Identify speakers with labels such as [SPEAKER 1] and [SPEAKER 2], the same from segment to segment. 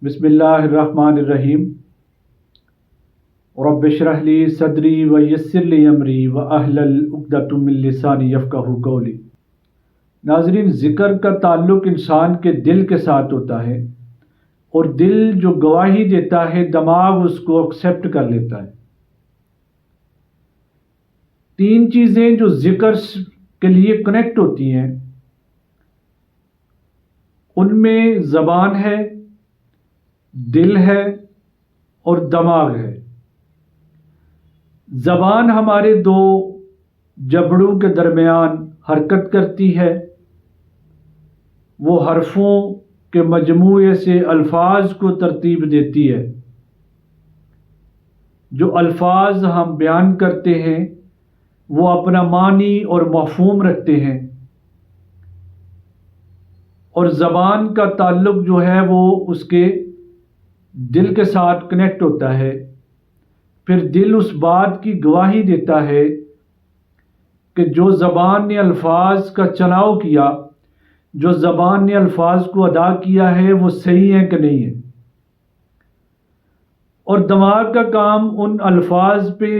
[SPEAKER 1] بسم اللہ الرحمن الرحیم رب اشرح لی صدری ویسر لی امری واحلل عقدۃ من لسانی یفقہوا قولی۔ ناظرین، ذکر کا تعلق انسان کے دل کے ساتھ ہوتا ہے، اور دل جو گواہی دیتا ہے دماغ اس کو ایکسیپٹ کر لیتا ہے۔ تین چیزیں جو ذکر کے لیے کنیکٹ ہوتی ہیں، ان میں زبان ہے، دل ہے اور دماغ ہے۔ زبان ہمارے دو جبڑوں کے درمیان حرکت کرتی ہے، وہ حرفوں کے مجموعے سے الفاظ کو ترتیب دیتی ہے۔ جو الفاظ ہم بیان کرتے ہیں وہ اپنا معنی اور مفہوم رکھتے ہیں، اور زبان کا تعلق جو ہے وہ اس کے دل کے ساتھ کنیکٹ ہوتا ہے۔ پھر دل اس بات کی گواہی دیتا ہے کہ جو زبان نے الفاظ کا چناؤ کیا، جو زبان نے الفاظ کو ادا کیا ہے، وہ صحیح ہے کہ نہیں ہے۔ اور دماغ کا کام ان الفاظ پہ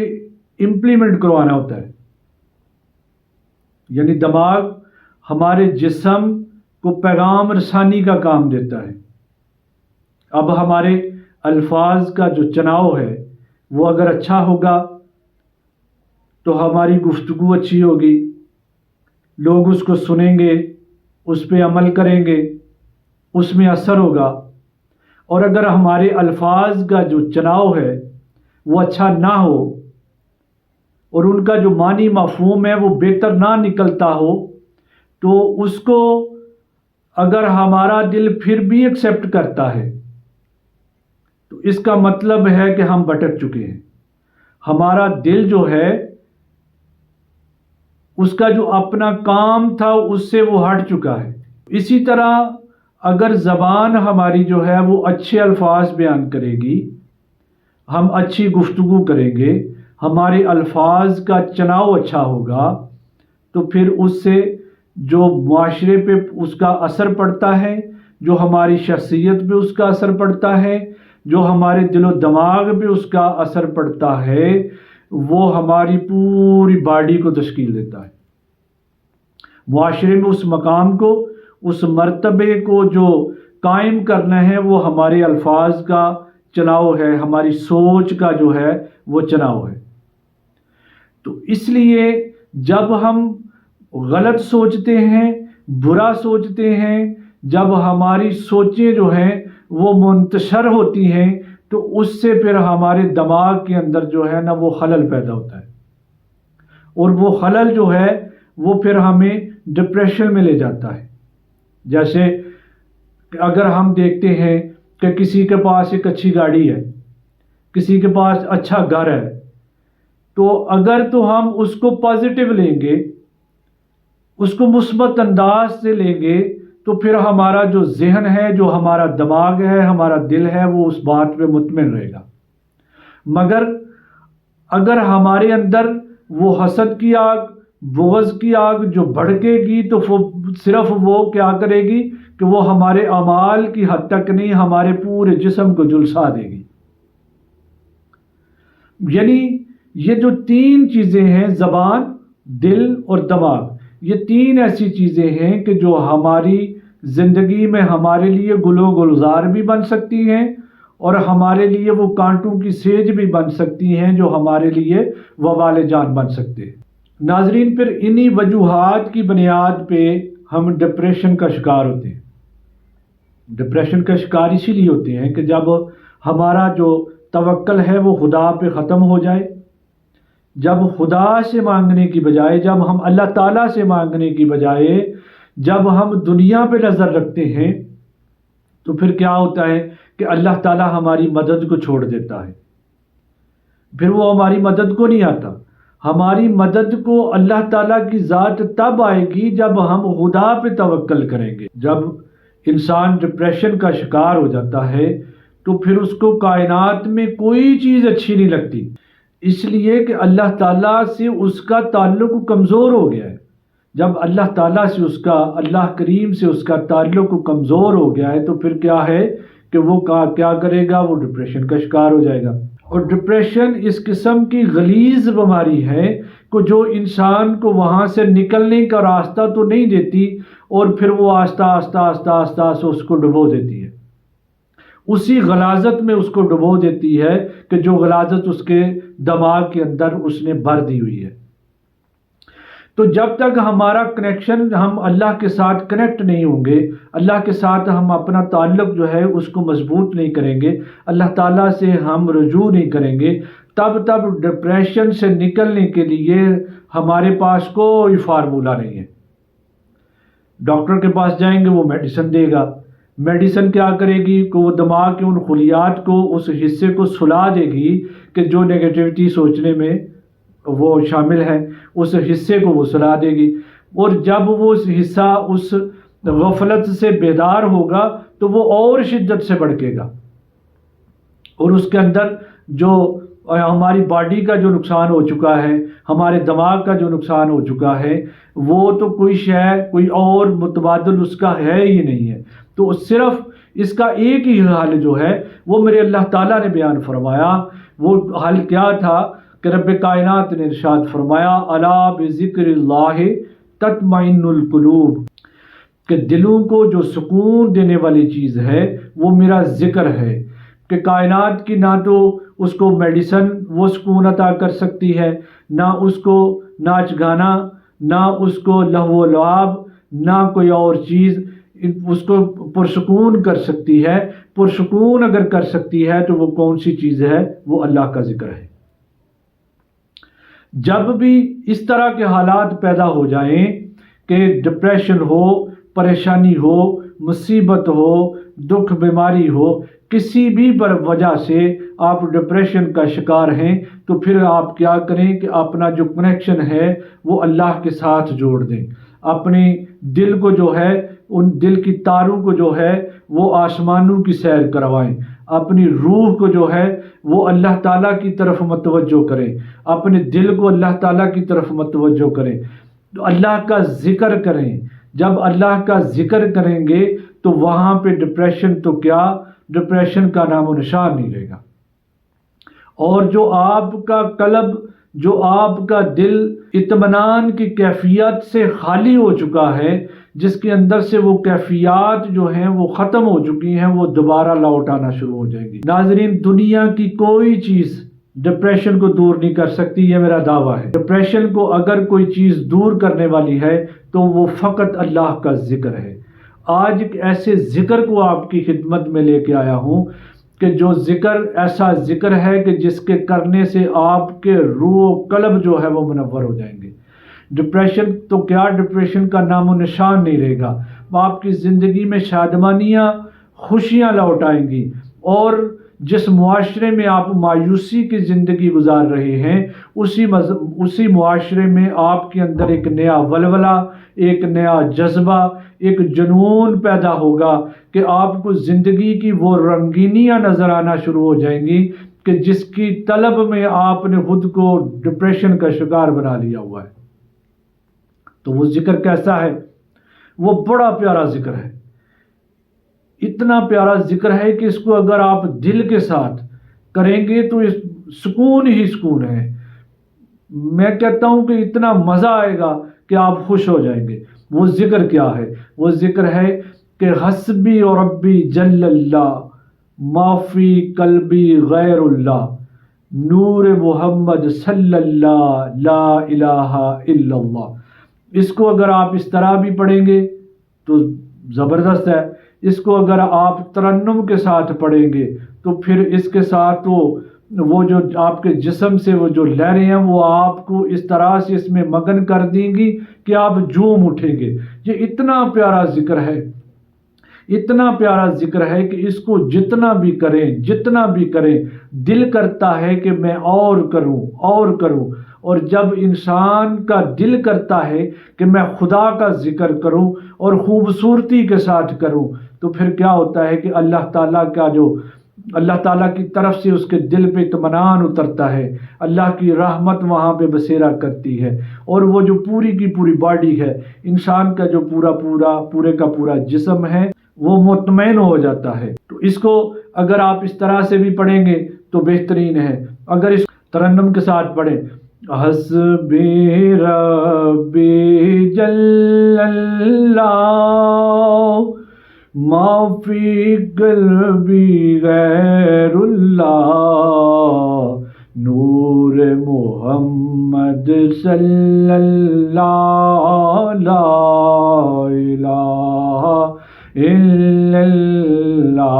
[SPEAKER 1] امپلیمنٹ کروانا ہوتا ہے، یعنی دماغ ہمارے جسم کو پیغام رسانی کا کام دیتا ہے۔ اب ہمارے الفاظ کا جو چناؤ ہے وہ اگر اچھا ہوگا تو ہماری گفتگو اچھی ہوگی، لوگ اس کو سنیں گے، اس پہ عمل کریں گے، اس میں اثر ہوگا۔ اور اگر ہمارے الفاظ کا جو چناؤ ہے وہ اچھا نہ ہو، اور ان کا جو معنی مفہوم ہے وہ بہتر نہ نکلتا ہو، تو اس کو اگر ہمارا دل پھر بھی ایکسیپٹ کرتا ہے تو اس کا مطلب ہے کہ ہم بھٹک چکے ہیں۔ ہمارا دل جو ہے اس کا جو اپنا کام تھا اس سے وہ ہٹ چکا ہے۔ اسی طرح اگر زبان ہماری جو ہے وہ اچھے الفاظ بیان کرے گی، ہم اچھی گفتگو کریں گے، ہمارے الفاظ کا چناؤ اچھا ہوگا، تو پھر اس سے جو معاشرے پہ اس کا اثر پڑتا ہے، جو ہماری شخصیت پہ اس کا اثر پڑتا ہے، جو ہمارے دل و دماغ پہ اس کا اثر پڑتا ہے، وہ ہماری پوری باڈی کو تشکیل دیتا ہے۔ معاشرے میں اس مقام کو، اس مرتبے کو جو قائم کرنا ہے وہ ہمارے الفاظ کا چناؤ ہے، ہماری سوچ کا جو ہے وہ چناؤ ہے۔ تو اس لیے جب ہم غلط سوچتے ہیں، برا سوچتے ہیں، جب ہماری سوچیں جو ہیں وہ منتشر ہوتی ہیں، تو اس سے پھر ہمارے دماغ کے اندر جو ہے نا وہ خلل پیدا ہوتا ہے، اور وہ خلل جو ہے وہ پھر ہمیں ڈپریشن میں لے جاتا ہے۔ جیسے اگر ہم دیکھتے ہیں کہ کسی کے پاس ایک اچھی گاڑی ہے، کسی کے پاس اچھا گھر ہے، تو اگر تو ہم اس کو پازیٹیو لیں گے، اس کو مثبت انداز سے لیں گے، تو پھر ہمارا جو ذہن ہے، جو ہمارا دماغ ہے، ہمارا دل ہے، وہ اس بات پہ مطمئن رہے گا۔ مگر اگر ہمارے اندر وہ حسد کی آگ، بغض کی آگ جو بھڑکے گی، تو صرف وہ کیا کرے گی کہ وہ ہمارے اعمال کی حد تک نہیں، ہمارے پورے جسم کو جھلسا دے گی۔ یعنی یہ جو تین چیزیں ہیں، زبان، دل اور دماغ، یہ تین ایسی چیزیں ہیں کہ جو ہماری زندگی میں ہمارے لیے گل و گلزار بھی بن سکتی ہیں، اور ہمارے لیے وہ کانٹوں کی سیج بھی بن سکتی ہیں، جو ہمارے لیے وبال جان بن سکتے ہیں۔ ناظرین، پھر انہی وجوہات کی بنیاد پہ ہم ڈپریشن کا شکار ہوتے ہیں۔ ڈپریشن کا شکار اسی لیے ہوتے ہیں کہ جب ہمارا جو توکل ہے وہ خدا پہ ختم ہو جائے، جب خدا سے مانگنے کی بجائے، جب ہم اللہ تعالیٰ سے مانگنے کی بجائے جب ہم دنیا پہ نظر رکھتے ہیں، تو پھر کیا ہوتا ہے کہ اللہ تعالیٰ ہماری مدد کو چھوڑ دیتا ہے۔ پھر وہ ہماری مدد کو نہیں آتا۔ ہماری مدد کو اللہ تعالیٰ کی ذات تب آئے گی جب ہم خدا پہ توکل کریں گے۔ جب انسان ڈپریشن کا شکار ہو جاتا ہے تو پھر اس کو کائنات میں کوئی چیز اچھی نہیں لگتی، اس لیے کہ اللہ تعالیٰ سے اس کا تعلق کمزور ہو گیا ہے۔ جب اللہ تعالیٰ سے اللہ کریم سے اس کا تعلق کمزور ہو گیا ہے، تو پھر کیا ہے کہ وہ کیا کرے گا، وہ ڈپریشن کا شکار ہو جائے گا۔ اور ڈپریشن اس قسم کی غلیظ بیماری ہے کہ جو انسان کو وہاں سے نکلنے کا راستہ تو نہیں دیتی، اور پھر وہ آہستہ آہستہ آہستہ آہستہ آہستہ اس کو ڈبو دیتی ہے، اسی غلاظت میں اس کو ڈبو دیتی ہے کہ جو غلاظت اس کے دماغ کے اندر اس نے بھر دی ہوئی ہے۔ تو جب تک ہمارا کنیکشن، ہم اللہ کے ساتھ کنیکٹ نہیں ہوں گے، اللہ کے ساتھ ہم اپنا تعلق جو ہے اس کو مضبوط نہیں کریں گے، اللہ تعالیٰ سے ہم رجوع نہیں کریں گے، تب ڈپریشن سے نکلنے کے لیے ہمارے پاس کوئی فارمولہ نہیں ہے۔ ڈاکٹر کے پاس جائیں گے، وہ میڈیسن دے گا، میڈیسن کیا کرے گی کہ وہ دماغ کے ان خلیات کو، اس حصے کو سلا دے گی کہ جو نیگیٹیوٹی سوچنے میں وہ شامل ہے، اس حصے کو وہ سلا دے گی، اور جب وہ حصہ اس غفلت سے بیدار ہوگا تو وہ اور شدت سے بھڑکے گا، اور اس کے اندر جو ہماری باڈی کا جو نقصان ہو چکا ہے، ہمارے دماغ کا جو نقصان ہو چکا ہے، وہ تو کوئی شے، کوئی اور متبادل اس کا ہے ہی نہیں ہے۔ تو صرف اس کا ایک ہی حل جو ہے وہ میرے اللہ تعالیٰ نے بیان فرمایا۔ وہ حل کیا تھا کہ رب کائنات نے ارشاد فرمایا، الا بذکر اللہ تطمئن القلوب، کہ دلوں کو جو سکون دینے والی چیز ہے وہ میرا ذکر ہے، کہ کائنات کی نہ تو اس کو میڈیسن وہ سکون عطا کر سکتی ہے، نہ اس کو ناچ گانا، نہ اس کو لہو و لعاب، نہ کوئی اور چیز اس کو پرسکون کر سکتی ہے۔ پرسکون اگر کر سکتی ہے تو وہ کون سی چیز ہے؟ وہ اللہ کا ذکر ہے۔ جب بھی اس طرح کے حالات پیدا ہو جائیں کہ ڈپریشن ہو، پریشانی ہو، مصیبت ہو، دکھ بیماری ہو، کسی بھی وجہ سے آپ ڈپریشن کا شکار ہیں، تو پھر آپ کیا کریں کہ اپنا جو کنیکشن ہے وہ اللہ کے ساتھ جوڑ دیں، اپنے دل کو جو ہے، ان دل کی تاروں کو جو ہے وہ آسمانوں کی سیر کروائیں، اپنی روح کو جو ہے وہ اللہ تعالیٰ کی طرف متوجہ کریں، اپنے دل کو اللہ تعالیٰ کی طرف متوجہ کریں، تو اللہ کا ذکر کریں۔ جب اللہ کا ذکر کریں گے تو وہاں پہ ڈپریشن تو کیا، ڈپریشن کا نام و نشان نہیں رہے گا۔ اور جو آپ کا قلب، جو آپ کا دل اطمینان کی کیفیت سے خالی ہو چکا ہے، جس کے اندر سے وہ کیفیات جو ہیں وہ ختم ہو چکی ہیں، وہ دوبارہ لوٹ آنا شروع ہو جائیں گی۔ ناظرین، دنیا کی کوئی چیز ڈپریشن کو دور نہیں کر سکتی، یہ میرا دعویٰ ہے۔ ڈپریشن کو اگر کوئی چیز دور کرنے والی ہے تو وہ فقط اللہ کا ذکر ہے۔ آج ایک ایسے ذکر کو آپ کی خدمت میں لے کے آیا ہوں کہ جو ذکر ایسا ذکر ہے کہ جس کے کرنے سے آپ کے روح و قلب جو ہے وہ منور ہو جائیں گے۔ ڈپریشن تو کیا، ڈپریشن کا نام و نشان نہیں رہے گا۔ آپ کی زندگی میں شادمانیاں، خوشیاں لوٹ آئیں گی، اور جس معاشرے میں آپ مایوسی کی زندگی گزار رہے ہیں، اسی معاشرے میں آپ کے اندر ایک نیا ولولہ، ایک نیا جذبہ، ایک جنون پیدا ہوگا کہ آپ کو زندگی کی وہ رنگینیاں نظر آنا شروع ہو جائیں گی کہ جس کی طلب میں آپ نے خود کو ڈپریشن کا شکار بنا لیا ہوا ہے۔ تو وہ ذکر کیسا ہے؟ وہ بڑا پیارا ذکر ہے، اتنا پیارا ذکر ہے کہ اس کو اگر آپ دل کے ساتھ کریں گے تو سکون ہی سکون ہے۔ میں کہتا ہوں کہ اتنا مزہ آئے گا کہ آپ خوش ہو جائیں گے۔ وہ ذکر کیا ہے؟ وہ ذکر ہے کہ حسبی اور ربی جل اللہ ما فی قلبی غیر اللہ نور محمد صلی اللہ لا الہ الا اللہ۔ اس کو اگر آپ اس طرح بھی پڑھیں گے تو زبردست ہے، اس کو اگر آپ ترنم کے ساتھ پڑھیں گے تو پھر اس کے ساتھ وہ جو آپ کے جسم سے وہ جو لہریں ہیں وہ آپ کو اس طرح سے اس میں مگن کر دیں گی کہ آپ جھوم اٹھیں گے۔ یہ اتنا پیارا ذکر ہے، اتنا پیارا ذکر ہے کہ اس کو جتنا بھی کریں دل کرتا ہے کہ میں اور کروں۔ اور جب انسان کا دل کرتا ہے کہ میں خدا کا ذکر کروں اور خوبصورتی کے ساتھ کروں، تو پھر کیا ہوتا ہے کہ اللہ تعالیٰ کی طرف سے اس کے دل پہ اطمینان اترتا ہے، اللہ کی رحمت وہاں پہ بسیرا کرتی ہے، اور وہ جو پوری کی پوری باڈی ہے، انسان کا جو پورے کا پورا جسم ہے، وہ مطمئن ہو جاتا ہے۔ تو اس کو اگر آپ اس طرح سے بھی پڑھیں گے تو بہترین ہے۔ اگر اس ترنم کے ساتھ پڑھیں، حسبی ربی جل اللہ ما فی قلبی غیر اللہ نور محمد صلی اللہ لا الہ الا اللہ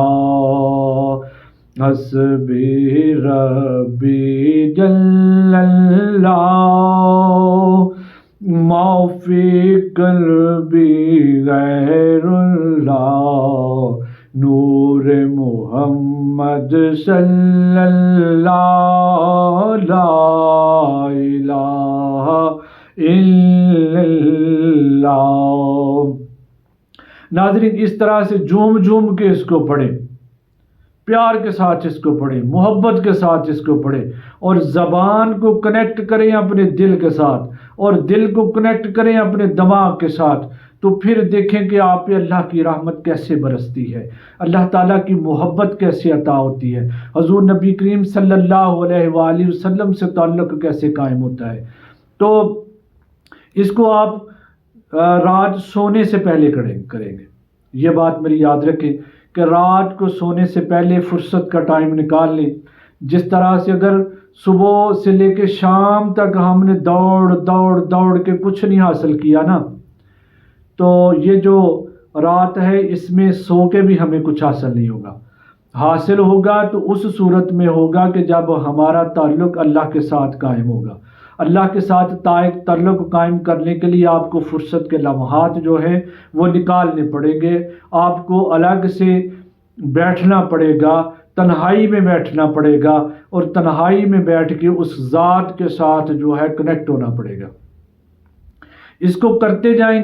[SPEAKER 1] حسبی ربی جل اللہ ما فی قلبی غیر اللہ نور محمد صلی اللہ لا الہ الا اللہ۔ ناظرین، اس طرح سے جھوم کے اس کو پڑھیں، پیار کے ساتھ اس کو پڑھیں، محبت کے ساتھ اس کو پڑھیں، اور زبان کو کنیکٹ کریں اپنے دل کے ساتھ، اور دل کو کنیکٹ کریں اپنے دماغ کے ساتھ، تو پھر دیکھیں کہ آپ پہ اللہ کی رحمت کیسے برستی ہے، اللہ تعالیٰ کی محبت کیسے عطا ہوتی ہے، حضور نبی کریم صلی اللہ علیہ وآلہ وسلم سے تعلق کیسے قائم ہوتا ہے۔ تو اس کو آپ رات سونے سے پہلے کریں گے۔ یہ بات میری یاد رکھیں کہ رات کو سونے سے پہلے فرصت کا ٹائم نکال لیں۔ جس طرح سے اگر صبح سے لے کے شام تک ہم نے دوڑ کے کچھ نہیں حاصل کیا نا، تو یہ جو رات ہے اس میں سو کے بھی ہمیں کچھ حاصل نہیں ہوگا۔ حاصل ہوگا تو اس صورت میں ہوگا کہ جب ہمارا تعلق اللہ کے ساتھ قائم ہوگا۔ اللہ کے ساتھ تعلق قائم کرنے کے لیے آپ کو فرصت کے لمحات جو ہے وہ نکالنے پڑیں گے، آپ کو الگ سے بیٹھنا پڑے گا، تنہائی میں بیٹھنا پڑے گا، اور تنہائی میں بیٹھ کے اس ذات کے ساتھ جو ہے کنیکٹ ہونا پڑے گا۔ اس کو کرتے جائیں،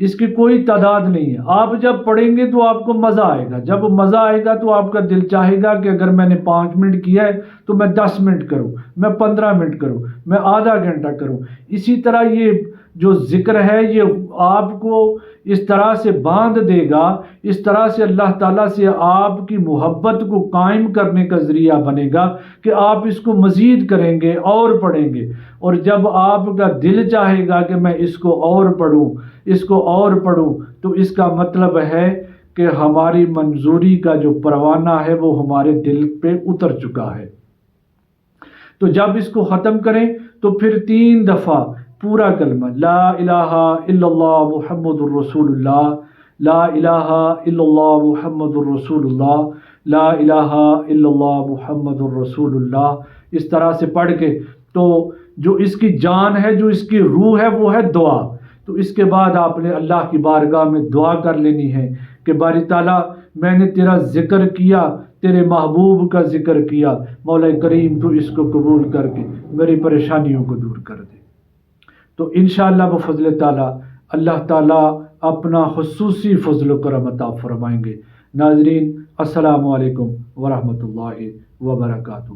[SPEAKER 1] اس کی کوئی تعداد نہیں ہے۔ آپ جب پڑھیں گے تو آپ کو مزہ آئے گا، جب مزہ آئے گا تو آپ کا دل چاہے گا کہ اگر میں نے 5 منٹ کیا ہے تو میں 10 منٹ کروں، میں 15 منٹ کروں، میں آدھا گھنٹہ کروں۔ اسی طرح یہ جو ذکر ہے یہ آپ کو اس طرح سے باندھ دے گا، اس طرح سے اللہ تعالیٰ سے آپ کی محبت کو قائم کرنے کا ذریعہ بنے گا کہ آپ اس کو مزید کریں گے اور پڑھیں گے، اور جب آپ کا دل چاہے گا کہ میں اس کو اور پڑھوں تو اس کا مطلب ہے کہ ہماری منظوری کا جو پروانہ ہے وہ ہمارے دل پہ اتر چکا ہے۔ تو جب اس کو ختم کریں تو پھر 3 دفعہ پورا کلمہ لا الہ الا اللہ محمد الرسول اللہ، لا الہ الا اللہ محمد الرسول اللہ، لا الہ الا اللہ محمد الرسول اللہ، اس طرح سے پڑھ کے تو جو اس کی جان ہے، جو اس کی روح ہے وہ ہے دعا۔ تو اس کے بعد آپ نے اللہ کی بارگاہ میں دعا کر لینی ہے کہ باری تعالیٰ میں نے تیرا ذکر کیا، تیرے محبوب کا ذکر کیا، مولا کریم تو اس کو قبول کر کے میری پریشانیوں کو دور کر دے۔ تو انشاءاللہ بفضل تعالیٰ اللہ تعالیٰ اپنا خصوصی فضل و کرم عطا فرمائیں گے۔ ناظرین، السلام علیکم ورحمۃ اللہ وبرکاتہ۔